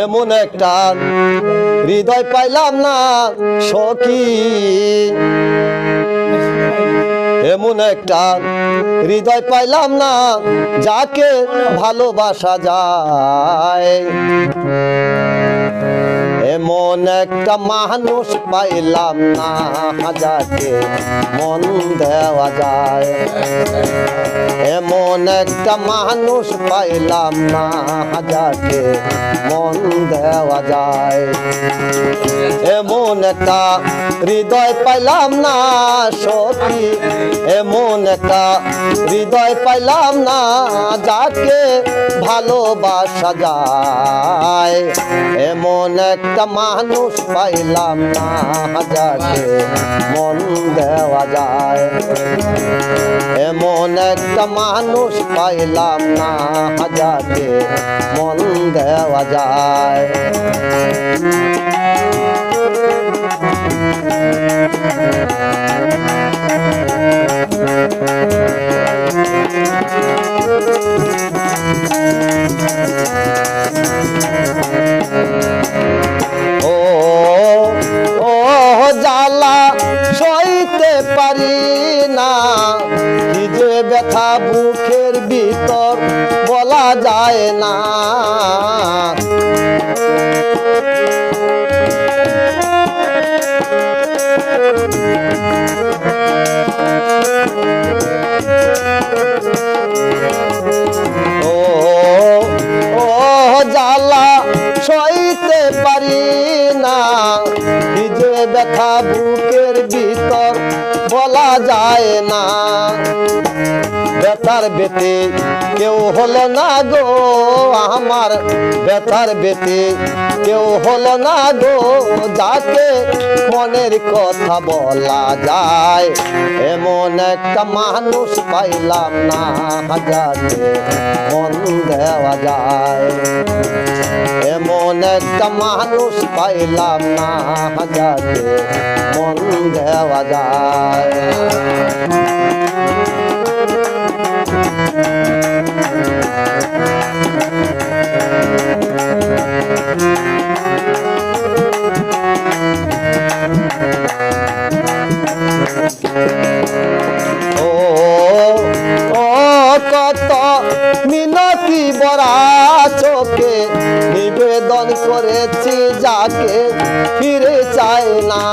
এমন একটা হৃদয় পাইলাম না সখী, এমন একটা হৃদয় পাইলাম না যাকে ভালোবাসা যায়। এমন একটা মানুষ পাইলাম না যাকে মন দেওয়া যায়। এমন একটা মানুষ পাইলাম না যাকে মন দেওয়া যায়। এমন একটা হৃদয় পাইলাম না সখী, এমন একটা হৃদয় পাইলাম না যাকে ভালোবাসা যায়। এমন একটা মানুষ পাইলাম না যাকে মন দেওয়া যায়। এমন একটা মানুষ পাইলাম না যাকে মন দেওয়া যায়। ও ও জ্বালা সইতে পারি না, কি যে ব্যথা বুকের ভিতর বলা যায় না। ও ও জ্বালা সইতে পারি না, কি যে ব্যথা বুকের ভিতর বলা যায় না। ব্যথার বেতে কেউ হলো না গো আমার, ব্যথার বেতে কেউ হলো না গো যাকে মনের কথা বলা যায়। এমন একটা মানুষ পাইলাম না যাকে মন দেওয়া যায়। এমন একটা মানুষ পাইলাম না যাকে মন দেওয়া যায়। ও ও কত মিনতি বরা চোখে নিবেদন করেছি যাকে ফিরে চায় না।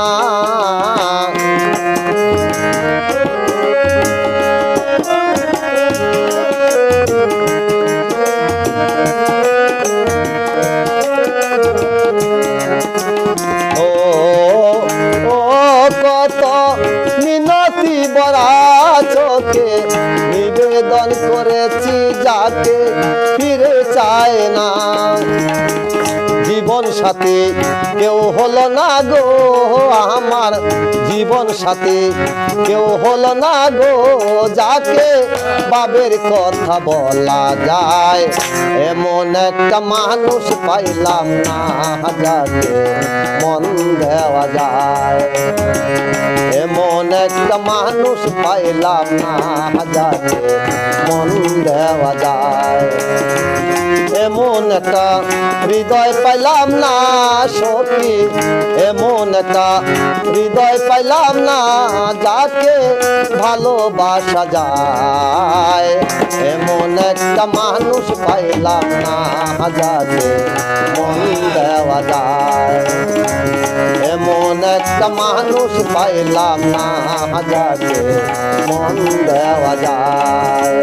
ও ও কত মিনতি বরা চোখে নিবেদন করেছি যাকে ফিরে চায় না। জীবন সাথী কেউ হলো না গো আমার, জীবন সাথী কেউ হলো না গো যাকে বাবের কথা বলা যায়। এমন একটা মানুষ পাইলাম না যাকে মন দেওয়া যায়। এমন একটা মানুষ পাইলাম না যাকে মন দেওয়া যায়। এমন একটা হৃদয় পাইলাম না সখী, এমন একটা হৃদয় পাইলাম না যাকে ভালোবাসা যায়। এমন একটা মানুষ পাইলাম না যাকে মন দেওয়া যায়। এমন একটা মানুষ পাইলাম না যাকে মন দেওয়া যায়।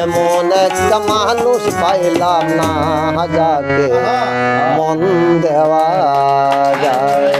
এমন একটা মানুষ পাইলাম না যাকে মন দেওয়া যায়।